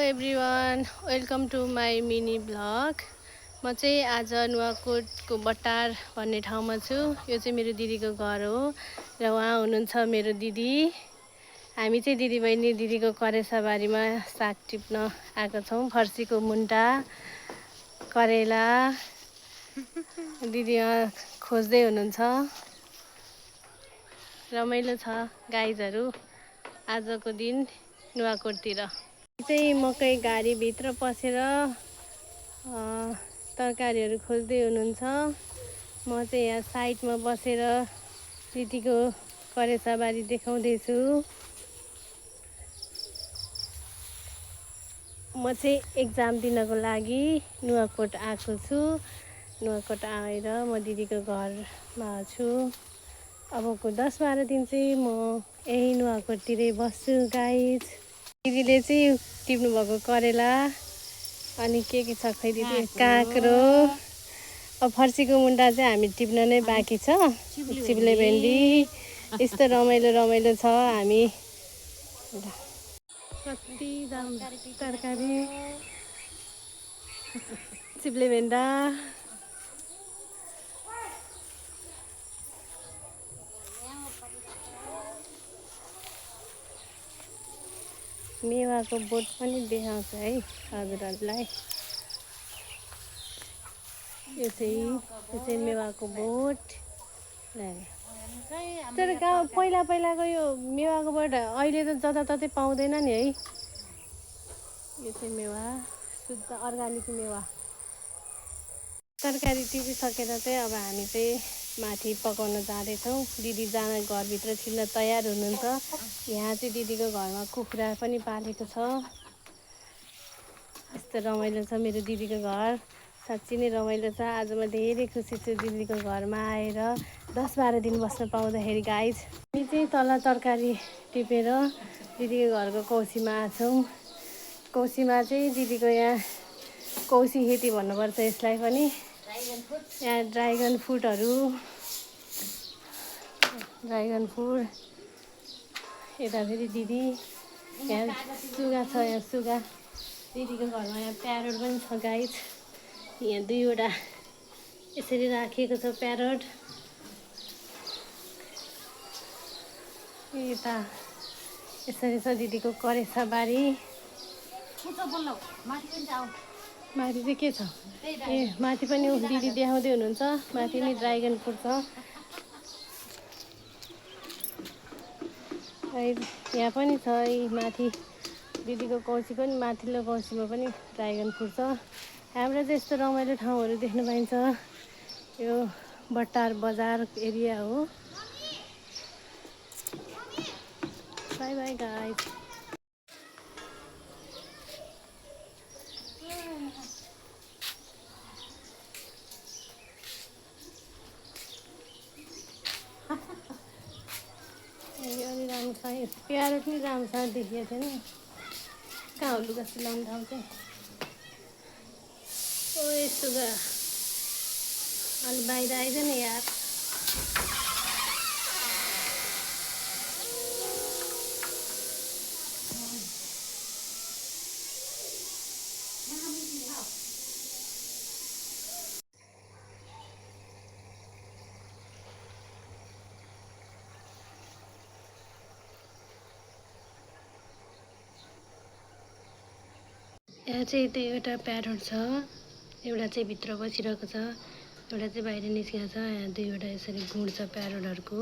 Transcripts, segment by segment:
Everyone, welcome to my mini blog. म चाहिँ आज नुवाकोटको बट्टार भन्ने ठाउँमा छु। यो चाहिँ मेरो दिदीको घर हो र उहाँ हुनुहुन्छ मेरो दिदी। हामी चाहिँ दिदीबहिनी दिदीको करेसाबारीमा साग टिप्न आएको छौँ। फर्सीको मुन्टा, करेला दिदी खोज्दै हुनुहुन्छ। रमाइलो छ गाइजहरू आजको दिन नुवाकोटतिर। चाहिँ मकै गाडीभित्र पसेर तरकारीहरू खोज्दै हुनुहुन्छ। म चाहिँ यहाँ साइडमा बसेर दिदीको करेसाबारी देखाउँदैछु। म चाहिँ एक्जाम दिनको लागि नुवाकोट आएको छु। नुवाकोट आएर म दिदीको घरमा छु। अबको 10-12 दिन चाहिँ म यही नुवाकोटतिरै बस्छु गाइज। दिदीले चाहिँ टिप्नु भएको करेला अनि के छ खै दिदी, काँक्रो। अब फर्सीको मुन्टा चाहिँ हामी टिप्न नै बाँकी छ। चिप्ले भेन्डी यस्तो रमाइलो छ। हामी कति दाम तरकारी, चिप्ले भेन्डा, मेवाको बोट पनि देखाउँछ है हजुरहरूलाई। यो चाहिँ मेवाको बोट। तर गाउँ पहिलाको यो मेवाको बोट अहिले त जताततै पाउँदैन नि है। यो चाहिँ मेवा, शुद्ध अर्ग्यानिक मेवा। तरकारी टिपिसकेर चाहिँ अब हामी चाहिँ माथि पकाउन जाँदैछौँ। दिदी जान घरभित्र छिर्न तयार हुनुहुन्छ। यहाँ चाहिँ दिदीको घरमा कुखुरा पनि पालेको छ। यस्तो रमाइलो छ मेरो दिदीको घर। साँच्ची नै रमाइलो छ। आज म धेरै खुसी छु दिदीको घरमा आएर 10-12 दिन बस्न पाउँदाखेरि गाइज। हामी चाहिँ तल तरकारी टिपेर दिदीको घरको कौसीमा आछौँ। कौसीमा चाहिँ दिदीको यहाँ कौसी खेती भन्नुपर्छ यसलाई पनि। यहाँ ड्राइगन फ्रुट, यता फेरि दिदी। यहाँ सुगा छ, यहाँ सुगा। दिदीको घरमा यहाँ प्यारोट पनि छ गाइज। यहाँ 2वटा यसरी राखिएको छ प्यारोट। यता यसरी छ दिदीको करेसाबारी। माथि चाहिँ के छ? ए माथि पनि दिदी देखाउँदै हुनुहुन्छ। माथि नै ड्राइगन फ्रुट छ। यहाँ पनि छ माथि दिदीको कौसी पनि, माथिल्लो कौसीमा पनि ड्राइगन फ्रुट छ। हाम्रो चाहिँ यस्तो रमाइलो ठाउँहरू देख्न पाइन्छ। यो बट्टार बजार एरिया हो। By by guys. यो अलि राम्रो छ। प्यारोट पनि राम्रोसँग देखिएको थिएन। कहाँ हो लुगा सिलाउने ठाउँ चाहिँ? ओए सुगा, अलि बाहिर आइदेन यार। यहाँ चाहिँ एउटा प्यारोट छ। एउटा चाहिँ भित्र बसिरहेको छ, एउटा चाहिँ बाहिर निस्केको छ। यहाँ 2वटा यसरी गुण छ प्यारोटहरूको।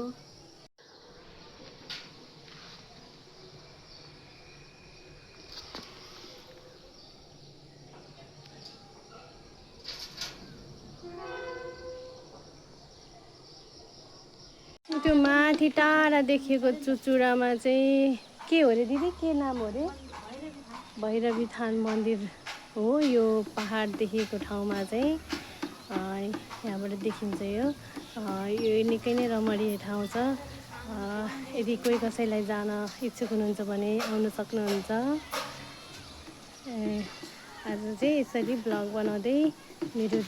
त्यो माथि टाढा देखिएको चुचुरामा चाहिँ के हो रे दिदी? के नाम हो रे? भैरवी थान मन्दिर हो। यो पहाड देखिएको ठाउँमा चाहिँ यहाँबाट देखिन्छ। यो निकै नै रमणीय ठाउँ छ। यदि कोही कसैलाई जान इच्छुक हुनुहुन्छ भने आउन सक्नुहुन्छ। आज चाहिँ यसरी ब्लग बनाउँदै मेरो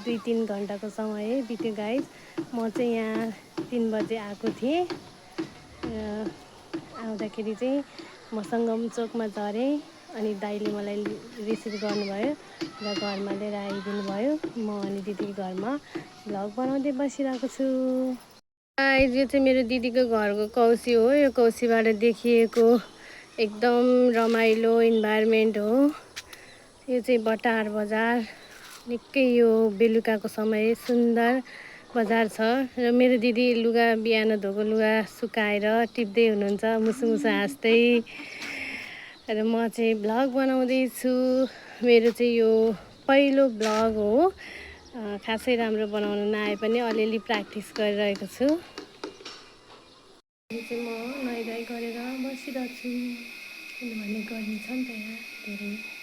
2-3 घन्टाको समय बित्यो गाइज। म चाहिँ यहाँ 3 बजे आएको थिएँ। आउँदाखेरि चाहिँ म सङ्गम चोकमा झरेँ अनि दाइले मलाई रिसिभ गर्नुभयो र घरमा लिएर आइदिनु भयो। म अनि दिदीको घरमा भ्लग बनाउँदै बसिरहेको छु। यो चाहिँ मेरो दिदीको घरको कौसी हो। यो कौसीबाट देखिएको एकदम रमाइलो इन्भाइरोमेन्ट हो। यो चाहिँ बटार बजार, निकै यो बेलुकाको समय सुन्दर बजार छ। र मेरो दिदी लुगा बिहान धोएको लुगा सुकाएर टिप्दै हुनुहुन्छ मुसु मुसु हाँस्दै। र म चाहिँ भ्लग बनाउँदैछु। मेरो चाहिँ यो पहिलो भ्लग हो। खासै राम्रो बनाउन नआए पनि अलिअलि प्र्याक्टिस गरिरहेको छु। यो चाहिँ म नुहाइधुवाइ गरेर बसिरहेको छु किनभने गर्मी छ नि त यहाँ धेरै।